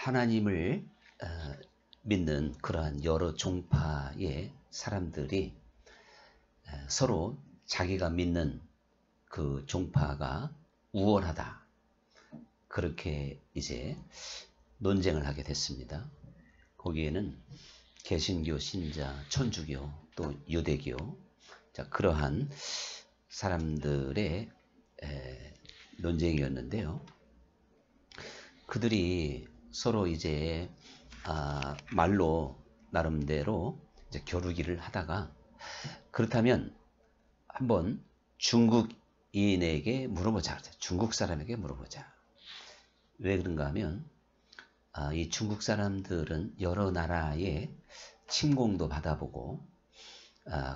하나님을 믿는 그러한 여러 종파의 사람들이 서로 자기가 믿는 그 종파가 우월하다, 그렇게 이제 논쟁을 하게 됐습니다. 거기에는 개신교 신자, 천주교, 또 유대교, 그러한 사람들의 논쟁이었는데요. 그들이 서로 이제 말로 나름대로 이제 겨루기를 하다가, 그렇다면 한번 중국인에게 물어보자, 중국 사람에게 물어보자. 왜 그런가 하면 이 중국 사람들은 여러 나라의 침공도 받아보고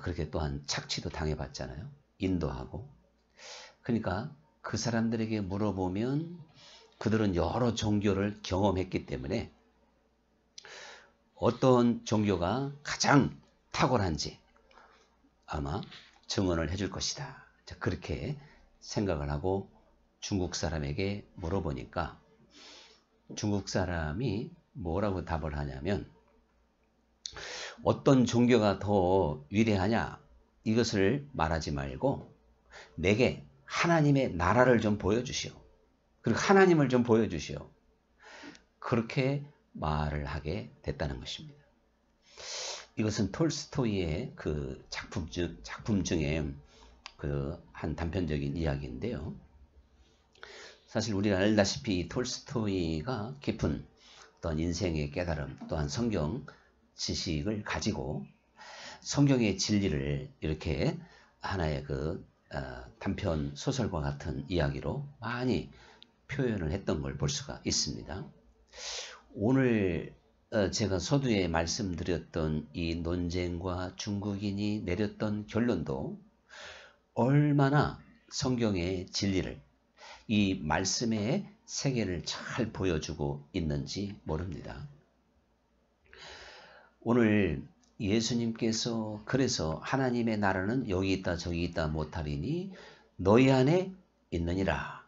그렇게 또한 착취도 당해봤잖아요. 인도하고. 그러니까 그 사람들에게 물어보면 그들은 여러 종교를 경험했기 때문에 어떤 종교가 가장 탁월한지 아마 증언을 해줄 것이다. 그렇게 생각을 하고 중국 사람에게 물어보니까 중국 사람이 뭐라고 답을 하냐면, 어떤 종교가 더 위대하냐 이것을 말하지 말고 내게 하나님의 나라를 좀 보여주시오. 그리고 하나님을 좀 보여주시오. 그렇게 말을 하게 됐다는 것입니다. 이것은 톨스토이의 그 작품 중에 그 한 단편적인 이야기인데요. 사실 우리가 알다시피 톨스토이가 깊은 어떤 인생의 깨달음, 또한 성경 지식을 가지고 성경의 진리를 이렇게 하나의 그 단편 소설과 같은 이야기로 많이 표현을 했던 걸 볼 수가 있습니다. 오늘 제가 서두에 말씀드렸던 이 논쟁과 중국인이 내렸던 결론도 얼마나 성경의 진리를, 이 말씀의 세계를 잘 보여주고 있는지 모릅니다. 오늘 예수님께서 그래서 하나님의 나라는 여기 있다 저기 있다 못하리니 너희 안에 있느니라,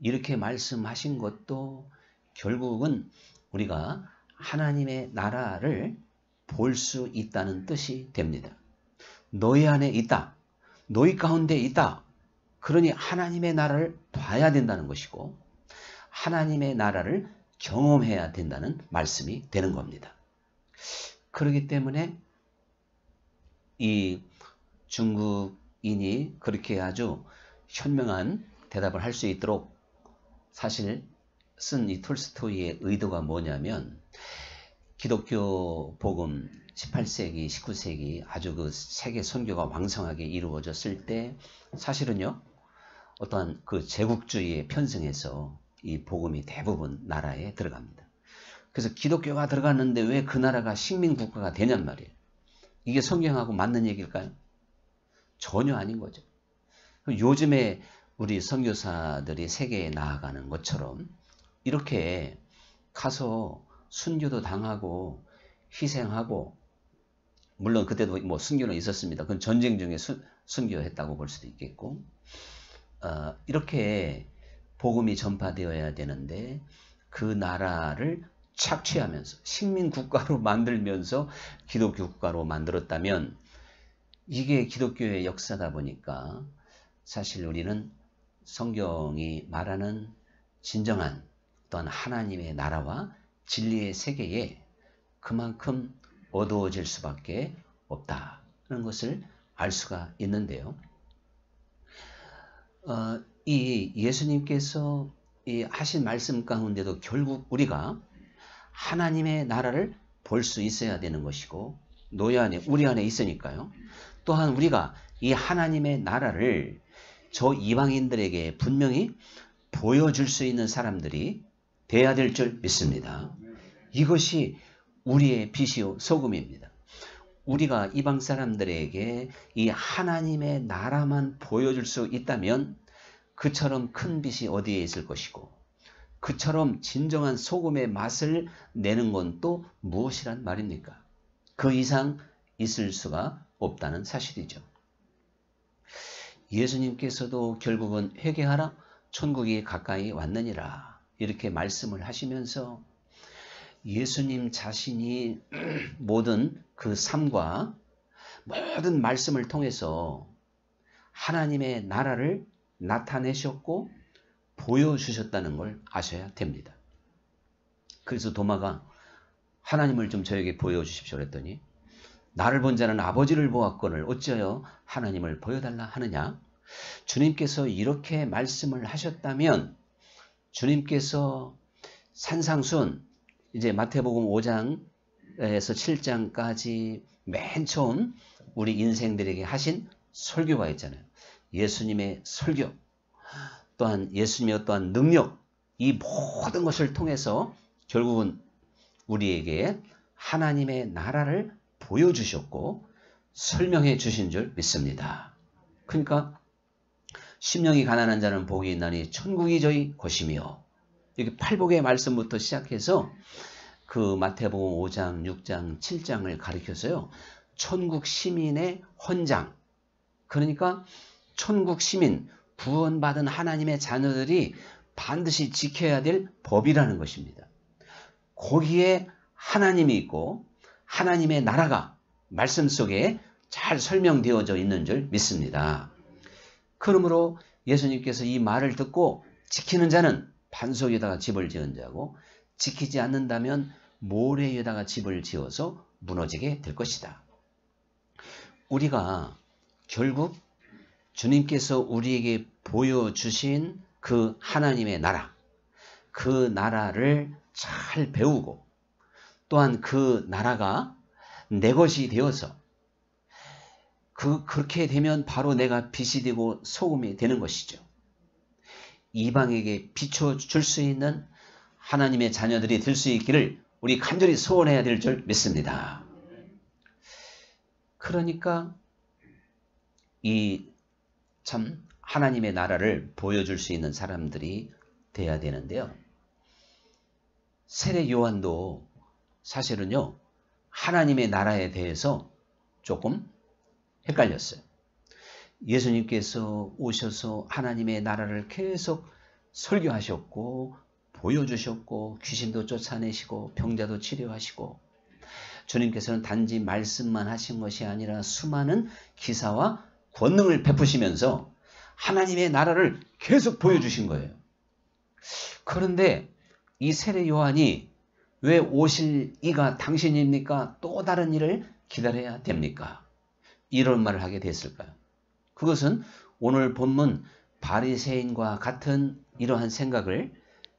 이렇게 말씀하신 것도 결국은 우리가 하나님의 나라를 볼 수 있다는 뜻이 됩니다. 너희 안에 있다, 너희 가운데 있다. 그러니 하나님의 나라를 봐야 된다는 것이고 하나님의 나라를 경험해야 된다는 말씀이 되는 겁니다. 그렇기 때문에 이 중국인이 그렇게 아주 현명한 대답을 할 수 있도록 사실 쓴 이 톨스토이의 의도가 뭐냐면, 기독교 복음 18세기, 19세기 아주 그 세계 선교가 왕성하게 이루어졌을 때 사실은요, 어떠한 그 제국주의에 편승해서 이 복음이 대부분 나라에 들어갑니다. 그래서 기독교가 들어갔는데 왜 그 나라가 식민국가가 되냔 말이에요. 이게 성경하고 맞는 얘기일까요? 전혀 아닌 거죠. 요즘에 우리 선교사들이 세계에 나아가는 것처럼 이렇게 가서 순교도 당하고 희생하고, 물론 그때도 뭐 순교는 있었습니다. 그건 전쟁 중에 순교했다고 볼 수도 있겠고, 이렇게 복음이 전파되어야 되는데 그 나라를 착취하면서 식민국가로 만들면서 기독교 국가로 만들었다면 이게 기독교의 역사다 보니까 사실 우리는 성경이 말하는 진정한 어떤 하나님의 나라와 진리의 세계에 그만큼 어두워질 수밖에 없다는 것을 알 수가 있는데요. 이 예수님께서 이 하신 말씀 가운데도 결국 우리가 하나님의 나라를 볼 수 있어야 되는 것이고, 너희 안에, 우리 안에 있으니까요. 또한 우리가 이 하나님의 나라를 저 이방인들에게 분명히 보여줄 수 있는 사람들이 돼야 될 줄 믿습니다. 이것이 우리의 빛이요 소금입니다. 우리가 이방 사람들에게 이 하나님의 나라만 보여줄 수 있다면 그처럼 큰 빛이 어디에 있을 것이고, 그처럼 진정한 소금의 맛을 내는 건 또 무엇이란 말입니까? 그 이상 있을 수가 없다는 사실이죠. 예수님께서도 결국은 회개하라, 천국이 가까이 왔느니라 이렇게 말씀을 하시면서 예수님 자신이 모든 그 삶과 모든 말씀을 통해서 하나님의 나라를 나타내셨고 보여주셨다는 걸 아셔야 됩니다. 그래서 도마가 하나님을 좀 저에게 보여주십시오 그랬더니 나를 본 자는 아버지를 보았거늘 어찌하여 하나님을 보여달라 하느냐. 주님께서 이렇게 말씀을 하셨다면 주님께서 산상순 이제 마태복음 5장에서 7장까지 맨 처음 우리 인생들에게 하신 설교가 있잖아요. 예수님의 설교 또한 예수님의 어떠한 능력 이 모든 것을 통해서 결국은 우리에게 하나님의 나라를 보여주셨고 설명해 주신 줄 믿습니다. 그러니까 심령이 가난한 자는 복이 있나니 천국이 저희 것이며 이렇게 팔복의 말씀부터 시작해서 그 마태복음 5장, 6장, 7장을 가리켜서요. 천국 시민의 헌장 그러니까 천국 시민 구원받은 하나님의 자녀들이 반드시 지켜야 될 법이라는 것입니다. 거기에 하나님이 있고 하나님의 나라가 말씀 속에 잘 설명되어져 있는 줄 믿습니다. 그러므로 예수님께서 이 말을 듣고 지키는 자는 반석에다가 집을 지은 자고 지키지 않는다면 모래에다가 집을 지어서 무너지게 될 것이다. 우리가 결국 주님께서 우리에게 보여주신 그 하나님의 나라, 그 나라를 잘 배우고 또한 그 나라가 내 것이 되어서 그렇게 되면 바로 내가 빛이 되고 소금이 되는 것이죠. 이방에게 비춰줄 수 있는 하나님의 자녀들이 될 수 있기를 우리 간절히 소원해야 될 줄 믿습니다. 그러니까 이 참 하나님의 나라를 보여줄 수 있는 사람들이 돼야 되는데요. 세례 요한도 사실은요. 하나님의 나라에 대해서 조금 헷갈렸어요. 예수님께서 오셔서 하나님의 나라를 계속 설교하셨고 보여주셨고 귀신도 쫓아내시고 병자도 치료하시고 주님께서는 단지 말씀만 하신 것이 아니라 수많은 기사와 권능을 베푸시면서 하나님의 나라를 계속 보여주신 거예요. 그런데 이 세례 요한이 왜 오실 이가 당신입니까? 또 다른 일을 기다려야 됩니까? 이런 말을 하게 됐을까요? 그것은 오늘 본문 바리새인과 같은 이러한 생각을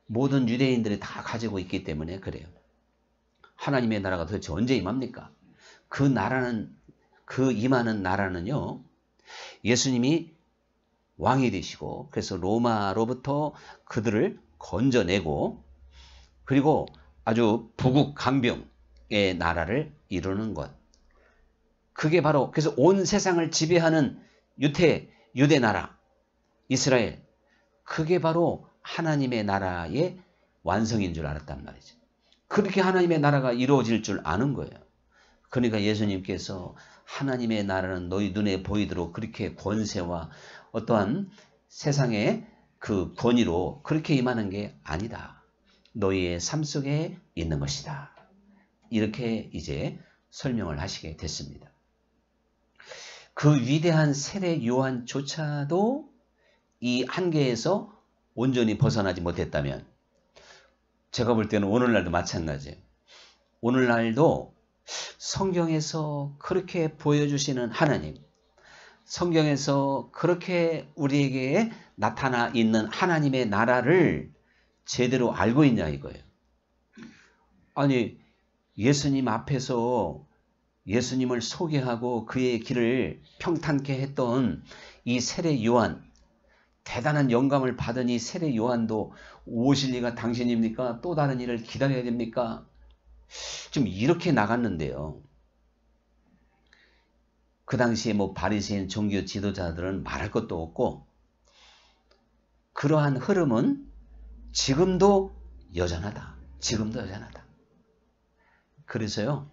모든 유대인들이 다 가지고 있기 때문에 그래요. 하나님의 나라가 도대체 언제 임합니까? 그 나라는 그 임하는 나라는요. 예수님이 왕이 되시고 그래서 로마로부터 그들을 건져내고 그리고 아주 부국강병의 나라를 이루는 것. 그게 바로 그래서 온 세상을 지배하는 유대 나라 이스라엘 그게 바로 하나님의 나라의 완성인 줄 알았단 말이죠. 그렇게 하나님의 나라가 이루어질 줄 아는 거예요. 그러니까 예수님께서 하나님의 나라는 너희 눈에 보이도록 그렇게 권세와 어떠한 세상의 그 권위로 그렇게 임하는 게 아니다. 너희의 삶 속에 있는 것이다. 이렇게 이제 설명을 하시게 됐습니다. 그 위대한 세례 요한조차도 이 한계에서 온전히 벗어나지 못했다면 제가 볼 때는 오늘날도 마찬가지예요. 오늘날도 성경에서 그렇게 보여주시는 하나님, 성경에서 그렇게 우리에게 나타나 있는 하나님의 나라를 제대로 알고 있냐 이거예요. 아니 예수님 앞에서 예수님을 소개하고 그의 길을 평탄케 했던 이 세례 요한, 대단한 영감을 받은 이 세례 요한도 오실 리가 당신입니까? 또 다른 일을 기다려야 됩니까? 좀 이렇게 나갔는데요. 그 당시에 뭐 바리새인 종교 지도자들은 말할 것도 없고 그러한 흐름은 지금도 여전하다. 지금도 여전하다. 그래서요.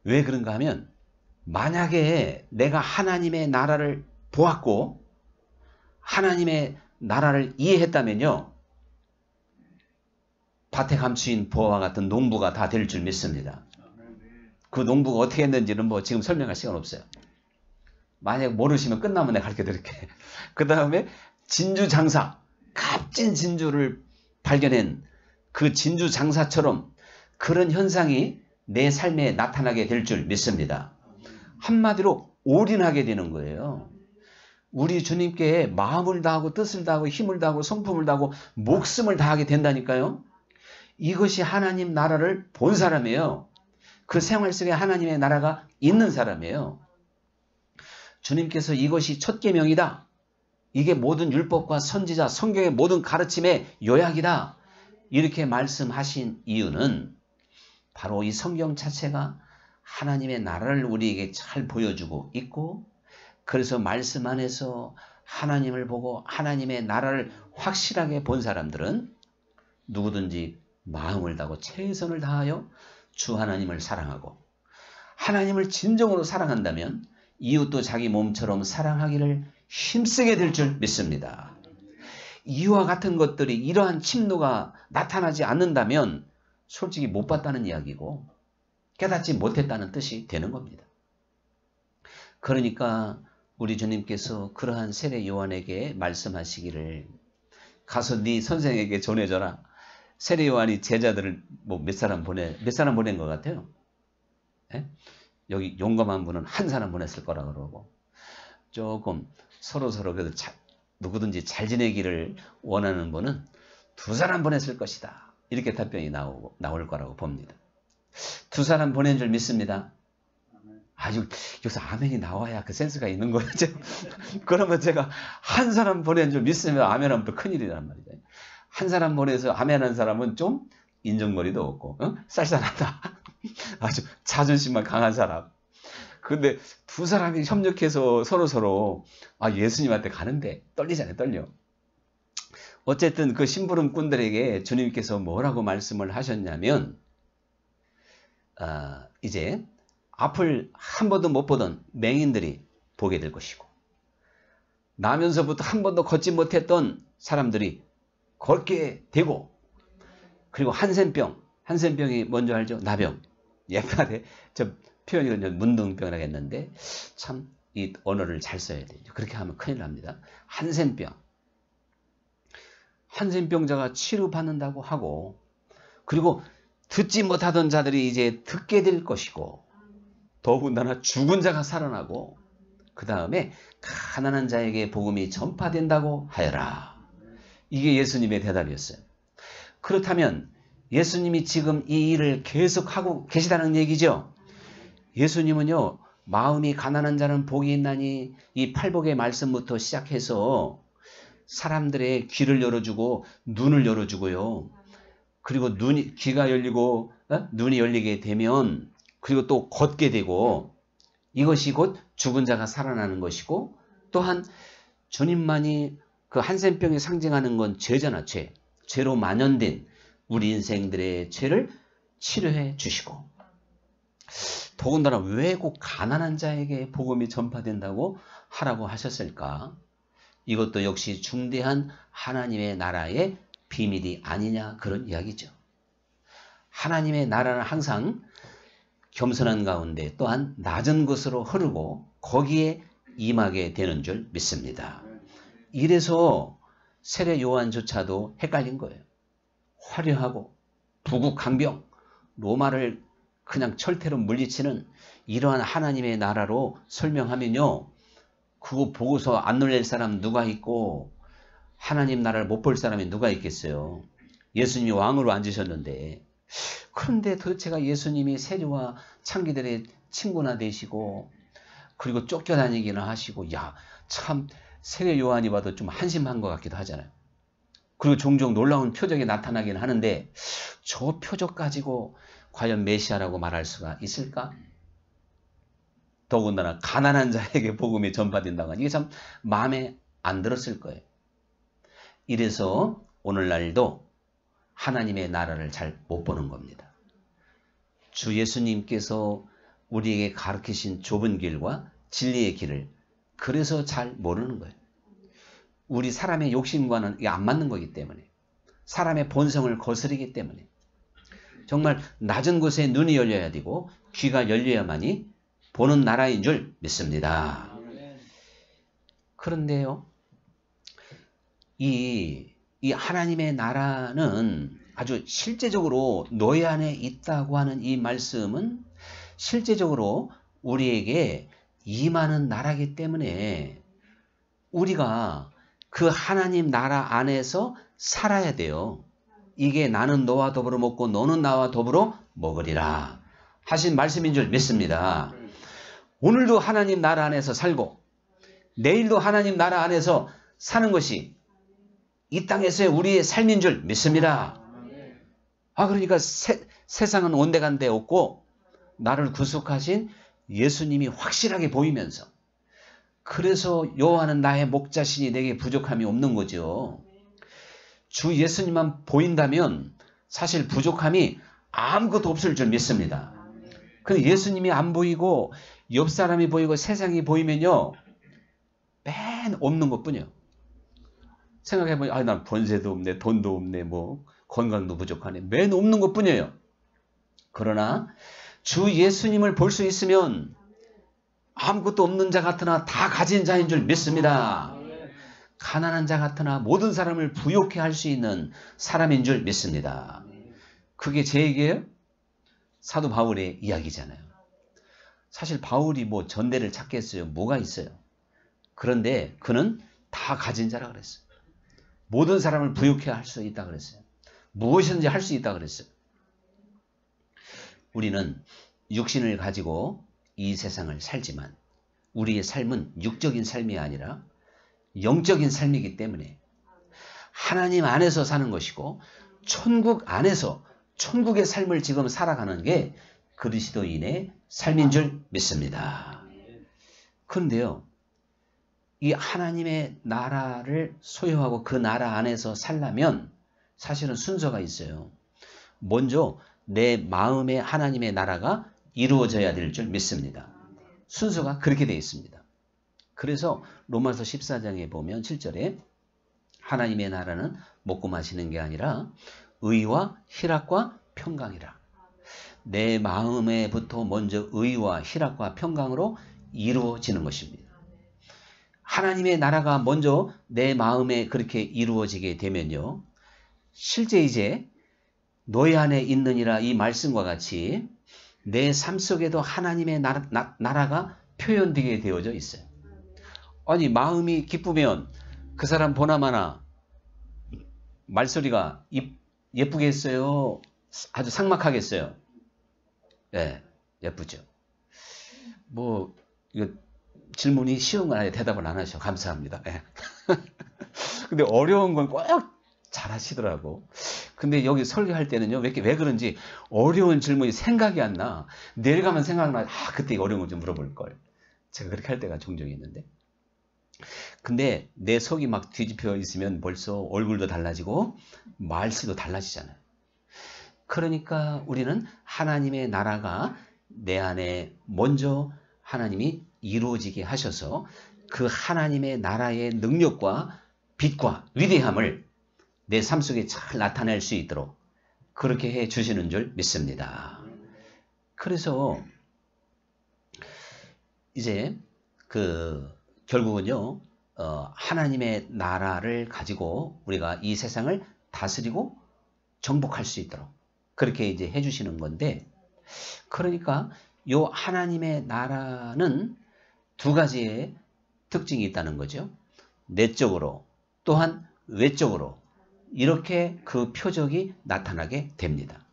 왜 그런가 하면 만약에 내가 하나님의 나라를 보았고 하나님의 나라를 이해했다면요. 밭에 감추인 보화와 같은 농부가 다 될 줄 믿습니다. 그 농부가 어떻게 했는지는 뭐 지금 설명할 시간 없어요. 만약 모르시면 끝나면 내가 가르쳐 드릴게. 그 다음에 진주 장사, 값진 진주를 발견한 그 진주 장사처럼 그런 현상이 내 삶에 나타나게 될 줄 믿습니다. 한마디로 올인하게 되는 거예요. 우리 주님께 마음을 다하고 뜻을 다하고 힘을 다하고 성품을 다하고 목숨을 다하게 된다니까요. 이것이 하나님 나라를 본 사람이에요. 그 생활 속에 하나님의 나라가 있는 사람이에요. 주님께서 이것이 첫 계명이다. 이게 모든 율법과 선지자, 성경의 모든 가르침의 요약이다. 이렇게 말씀하신 이유는 바로 이 성경 자체가 하나님의 나라를 우리에게 잘 보여주고 있고, 그래서 말씀 안에서 하나님을 보고 하나님의 나라를 확실하게 본 사람들은 누구든지 마음을 다하고 최선을 다하여 주 하나님을 사랑하고, 하나님을 진정으로 사랑한다면 이웃도 자기 몸처럼 사랑하기를 힘쓰게 될 줄 믿습니다. 이와 같은 것들이, 이러한 침노가 나타나지 않는다면 솔직히 못 봤다는 이야기고 깨닫지 못했다는 뜻이 되는 겁니다. 그러니까 우리 주님께서 그러한 세례 요한에게 말씀하시기를, 가서 네 선생에게 전해줘라. 세례 요한이 제자들을 몇 사람 보낸 것 같아요. 예? 여기 용감한 분은 한 사람 보냈을 거라 그러고, 조금 서로 그래도 누구든지 잘 지내기를 원하는 분은 2사람 보냈을 것이다. 이렇게 답변이 나올 거라고 봅니다. 2사람 보낸 줄 믿습니다. 아주 여기서 아멘이 나와야 그 센스가 있는 거죠. 그러면 제가 한 사람 보낸 줄 믿으면 아멘하면 또 큰일이란 말이죠. 한 사람 보내서 아멘한 사람은 좀 인정머리도 없고 쌀쌀하다. 아주 자존심만 강한 사람. 근데 2사람이 협력해서 서로 예수님한테 가는데 떨리잖아요. 떨려. 어쨌든 그 심부름꾼들에게 주님께서 뭐라고 말씀을 하셨냐면, 이제 앞을 한 번도 못 보던 맹인들이 보게 될 것이고, 나면서부터 한 번도 걷지 못했던 사람들이 걷게 되고, 그리고 한센병이 뭔지 알죠? 나병. 옛날에 저 표현이 문둥병이라고 했는데 참 이 언어를 잘 써야 돼요. 그렇게 하면 큰일 납니다. 한센병자가 치료받는다고 하고, 그리고 듣지 못하던 자들이 이제 듣게 될 것이고, 더군다나 죽은 자가 살아나고, 그 다음에 가난한 자에게 복음이 전파된다고 하여라. 이게 예수님의 대답이었어요. 그렇다면 예수님이 지금 이 일을 계속하고 계시다는 얘기죠. 예수님은요, 마음이 가난한 자는 복이 있나니, 이 팔복의 말씀부터 시작해서 사람들의 귀를 열어주고 눈을 열어주고요. 그리고 귀가 열리고 눈이 열리게 되면, 그리고 또 걷게 되고, 이것이 곧 죽은 자가 살아나는 것이고, 또한 주님만이 그 한센병이 상징하는 건 죄잖아. 죄로 만연된 우리 인생들의 죄를 치료해 주시고, 더군다나 왜 꼭 가난한 자에게 복음이 전파된다고 하라고 하셨을까? 이것도 역시 중대한 하나님의 나라의 비밀이 아니냐, 그런 이야기죠. 하나님의 나라는 항상 겸손한 가운데 또한 낮은 곳으로 흐르고 거기에 임하게 되는 줄 믿습니다. 이래서 세례 요한조차도 헷갈린 거예요. 화려하고 부국강병, 로마를 그냥 철퇴로 물리치는 이러한 하나님의 나라로 설명하면요, 그거 보고서 안 놀랄 사람 누가 있고 하나님 나라를 못 볼 사람이 누가 있겠어요. 예수님이 왕으로 앉으셨는데. 그런데 도대체가 예수님이 세리와 창기들의 친구나 되시고, 그리고 쫓겨다니기나 하시고, 참 세례 요한이 봐도 좀 한심한 것 같기도 하잖아요. 그리고 종종 놀라운 표적이 나타나긴 하는데, 저 표적 가지고 과연 메시아라고 말할 수가 있을까? 더군다나 가난한 자에게 복음이 전파된다고 하니 이게 참 마음에 안 들었을 거예요. 이래서 오늘날도 하나님의 나라를 잘 못 보는 겁니다. 주 예수님께서 우리에게 가르치신 좁은 길과 진리의 길을 그래서 잘 모르는 거예요. 우리 사람의 욕심과는 이게 안 맞는 거기 때문에. 사람의 본성을 거스르기 때문에 정말 낮은 곳에 눈이 열려야 되고 귀가 열려야만이 보는 나라인 줄 믿습니다. 그런데요, 이 하나님의 나라는 아주 실제적으로 너희 안에 있다고 하는 이 말씀은 실제적으로 우리에게 임하는 나라이기 때문에 우리가 그 하나님 나라 안에서 살아야 돼요. 이게 나는 너와 더불어 먹고 너는 나와 더불어 먹으리라 하신 말씀인 줄 믿습니다. 오늘도 하나님 나라 안에서 살고 내일도 하나님 나라 안에서 사는 것이 이 땅에서의 우리의 삶인 줄 믿습니다. 그러니까 세상은 온데간데 없고 나를 구속하신 예수님이 확실하게 보이면서, 그래서 여호와는 나의 목자시니 내게 부족함이 없는 거죠. 주 예수님만 보인다면 사실 부족함이 아무것도 없을 줄 믿습니다. 근데 예수님이 안 보이고 옆 사람이 보이고 세상이 보이면요, 맨 없는 것뿐이요. 생각해보면 난 권세도 없네, 돈도 없네, 뭐 건강도 부족하네, 맨 없는 것뿐이에요. 그러나 주 예수님을 볼 수 있으면 아무것도 없는 자 같으나 다 가진 자인 줄 믿습니다. 가난한 자 같으나 모든 사람을 부욕해 할 수 있는 사람인 줄 믿습니다. 그게 제 얘기예요? 사도 바울의 이야기잖아요. 사실 바울이 뭐 전대를 찾겠어요? 뭐가 있어요? 그런데 그는 다 가진 자라 그랬어요. 모든 사람을 부욕해 할 수 있다 그랬어요. 무엇이든지 할 수 있다 그랬어요. 우리는 육신을 가지고 이 세상을 살지만 우리의 삶은 육적인 삶이 아니라 영적인 삶이기 때문에 하나님 안에서 사는 것이고 천국 안에서 천국의 삶을 지금 살아가는 게 그리스도인의 삶인 줄 믿습니다. 그런데요, 이 하나님의 나라를 소유하고 그 나라 안에서 살려면 사실은 순서가 있어요. 먼저 내 마음에 하나님의 나라가 이루어져야 될 줄 믿습니다. 순서가 그렇게 되어 있습니다. 그래서 로마서 14장에 보면 7절에 하나님의 나라는 먹고 마시는 게 아니라 의와 희락과 평강이라. 내 마음에부터 먼저 의와 희락과 평강으로 이루어지는 것입니다. 하나님의 나라가 먼저 내 마음에 그렇게 이루어지게 되면요, 실제 이제 너희 안에 있느니라 이 말씀과 같이 내 삶 속에도 하나님의 나라가 표현되게 되어져 있어요. 아니, 마음이 기쁘면 그 사람 보나마나 말소리가 예쁘겠어요? 아주 삭막하겠어요? 네, 예쁘죠. 뭐 이거 질문이 쉬운 건 아니에요. 대답을 안 하셔. 감사합니다. 네. 근데 어려운 건 꼭 잘하시더라고. 근데 여기 설교할 때는요, 왜 그런지 어려운 질문이 생각이 안 나. 내일 가면 생각나. 그때 어려운 거 좀 물어볼 걸. 제가 그렇게 할 때가 종종 있는데. 근데 내 속이 막 뒤집혀 있으면 벌써 얼굴도 달라지고 말씨도 달라지잖아요. 그러니까 우리는 하나님의 나라가 내 안에 먼저 하나님이 이루어지게 하셔서 그 하나님의 나라의 능력과 빛과 위대함을 내 삶 속에 잘 나타낼 수 있도록 그렇게 해 주시는 줄 믿습니다. 그래서 이제 결국은요, 하나님의 나라를 가지고 우리가 이 세상을 다스리고 정복할 수 있도록 그렇게 이제 해주시는 건데, 그러니까 요 하나님의 나라는 두 가지의 특징이 있다는 거죠. 내적으로 또한 외적으로 이렇게 그 표적이 나타나게 됩니다.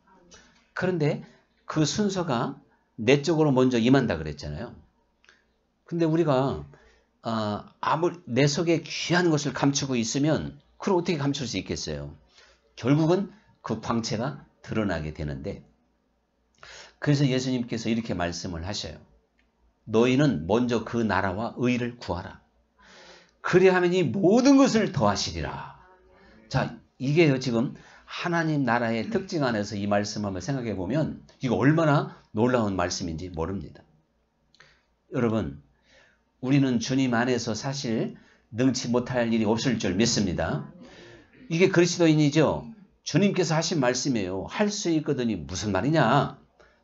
그런데 그 순서가 내적으로 먼저 임한다 그랬잖아요. 근데 우리가 내 속에 귀한 것을 감추고 있으면 그걸 어떻게 감출 수 있겠어요? 결국은 그 광채가 드러나게 되는데, 그래서 예수님께서 이렇게 말씀을 하셔요. 너희는 먼저 그 나라와 의를 구하라. 그리하면 이 모든 것을 더하시리라. 자, 이게요, 지금 하나님 나라의 특징 안에서 이 말씀 한번 생각해 보면 이거 얼마나 놀라운 말씀인지 모릅니다. 여러분, 우리는 주님 안에서 사실 능치 못할 일이 없을 줄 믿습니다. 이게 그리스도인이죠. 주님께서 하신 말씀이에요. 할 수 있거든이 무슨 말이냐?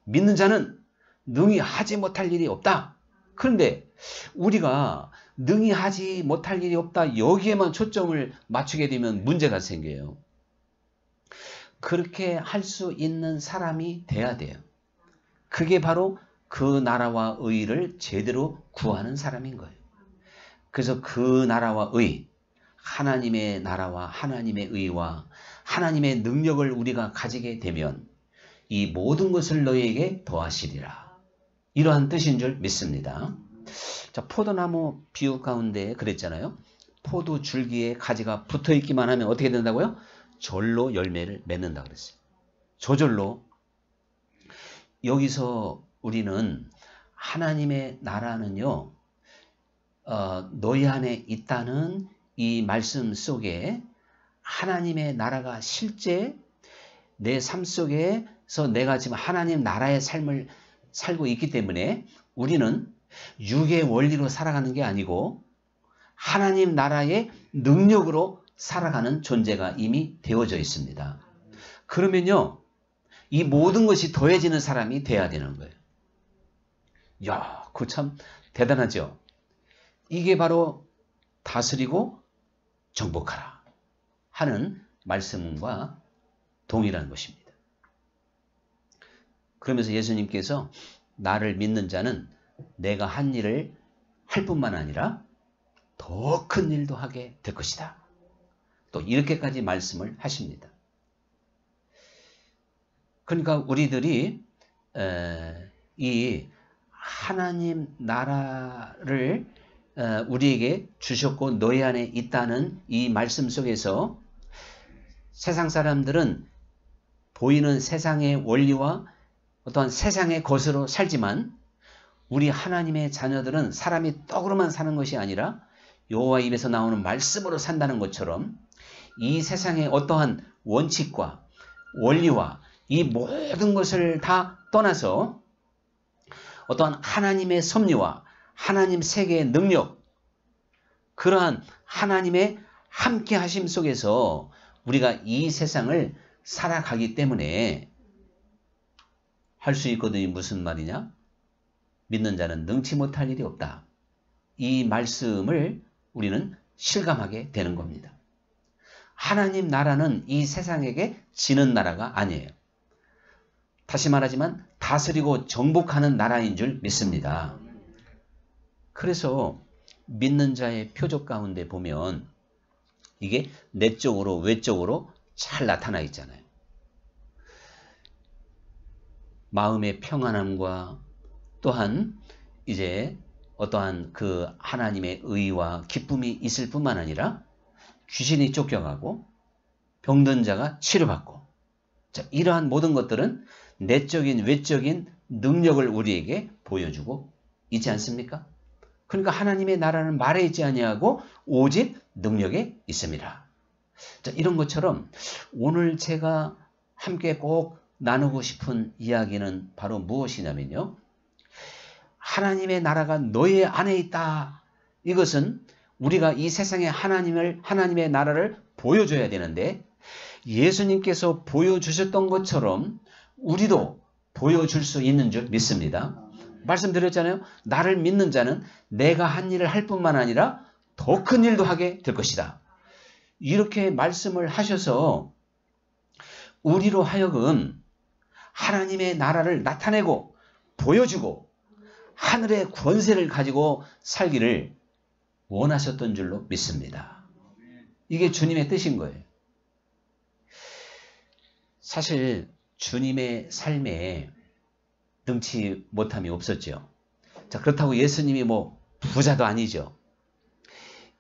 믿는 자는 능히 하지 못할 일이 없다. 그런데 우리가 능히 하지 못할 일이 없다. 여기에만 초점을 맞추게 되면 문제가 생겨요. 그렇게 할 수 있는 사람이 돼야 돼요. 그게 바로 그 나라와 의를 제대로 구하는 사람인 거예요. 그래서 그 나라와 의, 하나님의 나라와 하나님의 의와 하나님의 능력을 우리가 가지게 되면 이 모든 것을 너희에게 더하시리라. 이러한 뜻인 줄 믿습니다. 자, 포도나무 비유 가운데 그랬잖아요. 포도 줄기에 가지가 붙어 있기만 하면 어떻게 된다고요? 절로 열매를 맺는다 그랬어요. 저절로. 여기서 우리는 하나님의 나라는요, 너희 안에 있다는 이 말씀 속에 하나님의 나라가 실제 내 삶 속에서 내가 지금 하나님 나라의 삶을 살고 있기 때문에 우리는 육의 원리로 살아가는 게 아니고 하나님 나라의 능력으로 살아가는 존재가 이미 되어져 있습니다. 그러면요, 이 모든 것이 더해지는 사람이 돼야 되는 거예요. 야, 그거 참 대단하죠? 이게 바로 다스리고 정복하라 하는 말씀과 동일한 것입니다. 그러면서 예수님께서 나를 믿는 자는 내가 한 일을 할 뿐만 아니라 더 큰 일도 하게 될 것이다. 또 이렇게까지 말씀을 하십니다. 그러니까 우리들이 이 하나님 나라를 우리에게 주셨고 너희 안에 있다는 이 말씀 속에서 세상 사람들은 보이는 세상의 원리와 어떠한 세상의 것으로 살지만 우리 하나님의 자녀들은 사람이 떡으로만 사는 것이 아니라 여호와 입에서 나오는 말씀으로 산다는 것처럼 이 세상의 어떠한 원칙과 원리와 이 모든 것을 다 떠나서 어떠한 하나님의 섭리와 하나님 세계의 능력, 그러한 하나님의 함께 하심 속에서 우리가 이 세상을 살아가기 때문에 할 수 있거든요. 무슨 말이냐? 믿는 자는 능치 못할 일이 없다. 이 말씀을 우리는 실감하게 되는 겁니다. 하나님 나라는 이 세상에게 지는 나라가 아니에요. 다시 말하지만 다스리고 정복하는 나라인 줄 믿습니다. 그래서 믿는 자의 표적 가운데 보면 이게 내적으로 외적으로 잘 나타나 있잖아요. 마음의 평안함과 또한 이제 어떠한 그 하나님의 의와 기쁨이 있을 뿐만 아니라 귀신이 쫓겨가고 병든 자가 치료받고, 자, 이러한 모든 것들은 내적인 외적인 능력을 우리에게 보여주고 있지 않습니까? 그러니까 하나님의 나라는 말에 있지 아니하고 오직 능력에 있습니다. 자, 이런 것처럼 오늘 제가 함께 꼭 나누고 싶은 이야기는 바로 무엇이냐면요, 하나님의 나라가 너희 안에 있다. 이것은 우리가 이 세상에 하나님의 나라를 보여줘야 되는데 예수님께서 보여주셨던 것처럼 우리도 보여줄 수 있는 줄 믿습니다. 말씀드렸잖아요. 나를 믿는 자는 내가 한 일을 할 뿐만 아니라 더 큰 일도 하게 될 것이다. 이렇게 말씀을 하셔서 우리로 하여금 하나님의 나라를 나타내고 보여주고 하늘의 권세를 가지고 살기를 원하셨던 줄로 믿습니다. 이게 주님의 뜻인 거예요. 사실 주님의 삶에 능치 못함이 없었죠. 자, 그렇다고 예수님이 뭐 부자도 아니죠.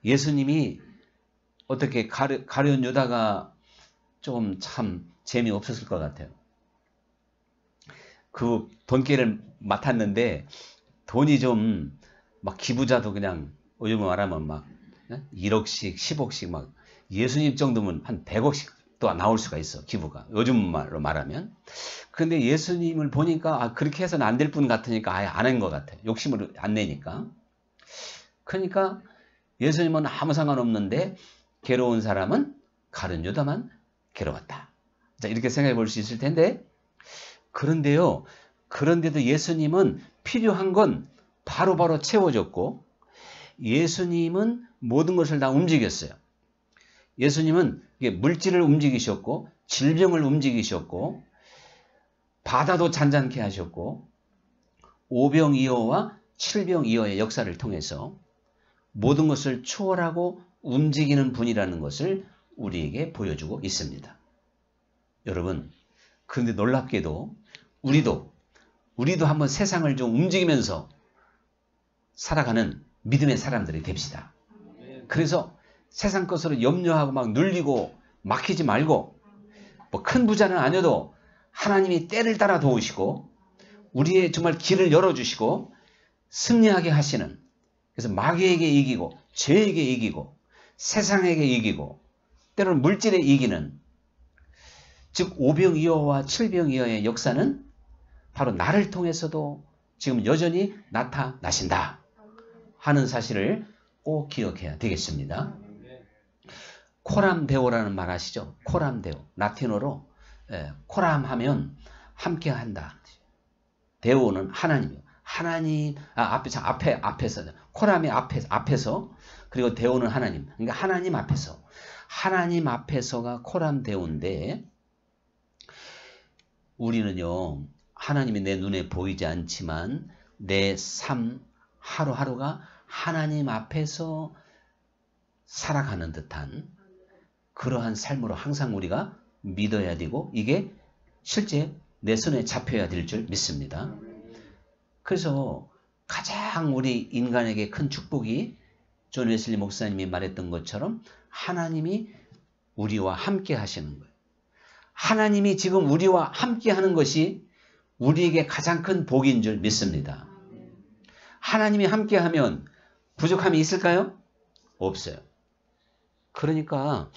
예수님이 어떻게 가룟 유다가 좀 참 재미없었을 것 같아요. 그 돈깨를 맡았는데 돈이 좀 막 기부자도 그냥 요즘 말하면 막 1억씩 10억씩 막 예수님 정도면 한 100억씩 또 나올 수가 있어, 기부가. 요즘 말로 말하면. 근데 예수님을 보니까 그렇게 해서는 안 될 분 같으니까 아예 안 한 것 같아. 욕심을 안 내니까. 그러니까 예수님은 아무 상관없는데 괴로운 사람은 가룟 유다만 괴로웠다. 자, 이렇게 생각해 볼 수 있을 텐데, 그런데요, 그런데도 예수님은 필요한 건 바로바로 채워줬고, 예수님은 모든 것을 다 움직였어요. 예수님은 물질을 움직이셨고, 질병을 움직이셨고, 바다도 잔잔케 하셨고, 오병이어와 칠병이어의 역사를 통해서 모든 것을 초월하고 움직이는 분이라는 것을 우리에게 보여주고 있습니다. 여러분, 그런데 놀랍게도 우리도 한번 세상을 좀 움직이면서 살아가는 믿음의 사람들이 됩시다. 그래서 세상 것으로 염려하고 막 눌리고 막히지 말고, 뭐 큰 부자는 아니어도 하나님이 때를 따라 도우시고 우리의 정말 길을 열어주시고 승리하게 하시는, 그래서 마귀에게 이기고 죄에게 이기고 세상에게 이기고 때로는 물질에 이기는, 즉 오병이어와 칠병이어의 역사는 바로 나를 통해서도 지금 여전히 나타나신다 하는 사실을 꼭 기억해야 되겠습니다. 코람데오라는 말 아시죠? 코람데오, 라틴어로 코람 하면 함께한다. 데오는 하나님이요. 하나님 앞에서 코람의 앞에서, 그리고 데오는 하나님. 그러니까 하나님 앞에서가 코람데오인데, 우리는요, 하나님이 내 눈에 보이지 않지만 내 삶 하루하루가 하나님 앞에서 살아가는 듯한 그러한 삶으로 항상 우리가 믿어야 되고, 이게 실제 내 손에 잡혀야 될 줄 믿습니다. 그래서 가장 우리 인간에게 큰 축복이 존 웨슬리 목사님이 말했던 것처럼 하나님이 우리와 함께 하시는 거예요. 하나님이 지금 우리와 함께 하는 것이 우리에게 가장 큰 복인 줄 믿습니다. 하나님이 함께 하면 부족함이 있을까요? 없어요. 그러니까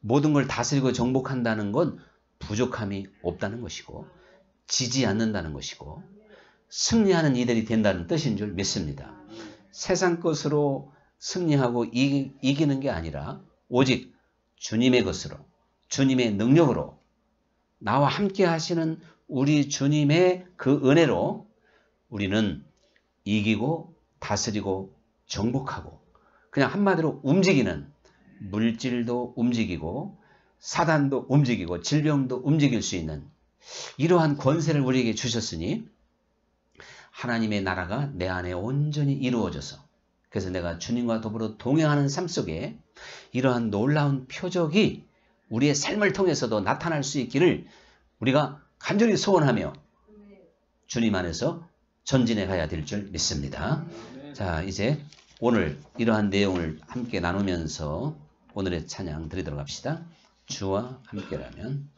모든 걸 다스리고 정복한다는 건 부족함이 없다는 것이고, 지지 않는다는 것이고, 승리하는 이들이 된다는 뜻인 줄 믿습니다. 세상 것으로 승리하고 이기는 게 아니라 오직 주님의 것으로, 주님의 능력으로, 나와 함께 하시는 우리 주님의 그 은혜로 우리는 이기고 다스리고 정복하고, 그냥 한마디로 움직이는, 물질도 움직이고 사단도 움직이고 질병도 움직일 수 있는 이러한 권세를 우리에게 주셨으니, 하나님의 나라가 내 안에 온전히 이루어져서, 그래서 내가 주님과 더불어 동행하는 삶 속에 이러한 놀라운 표적이 우리의 삶을 통해서도 나타날 수 있기를 우리가 간절히 소원하며 주님 안에서 전진해 가야 될 줄 믿습니다. 자, 이제 오늘 이러한 내용을 함께 나누면서 오늘의 찬양 드리도록 합시다. 주와 함께라면.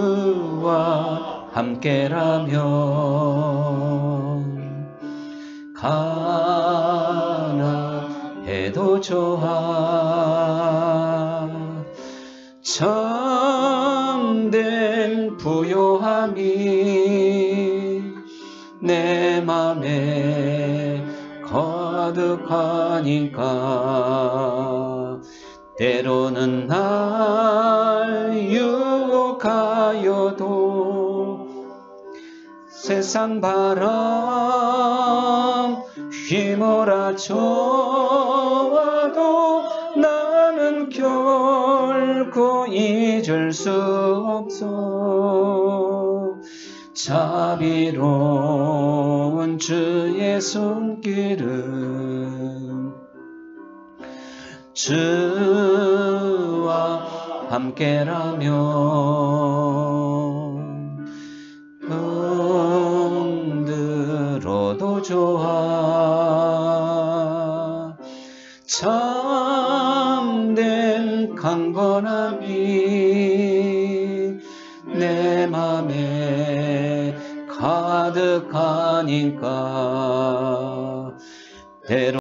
주와 함께라면 가난해도 좋아. 참된 부요함이 내 맘에 가득하니까 때로는 날 유혹하여도 세상 바람 휘몰아쳐와도 나는 결코 잊을 수 없어. 자비로운 주의 손길은 주와 함께라면 흔들어도 좋아. 참된 강건함이 내 맘에 가득하니까 때로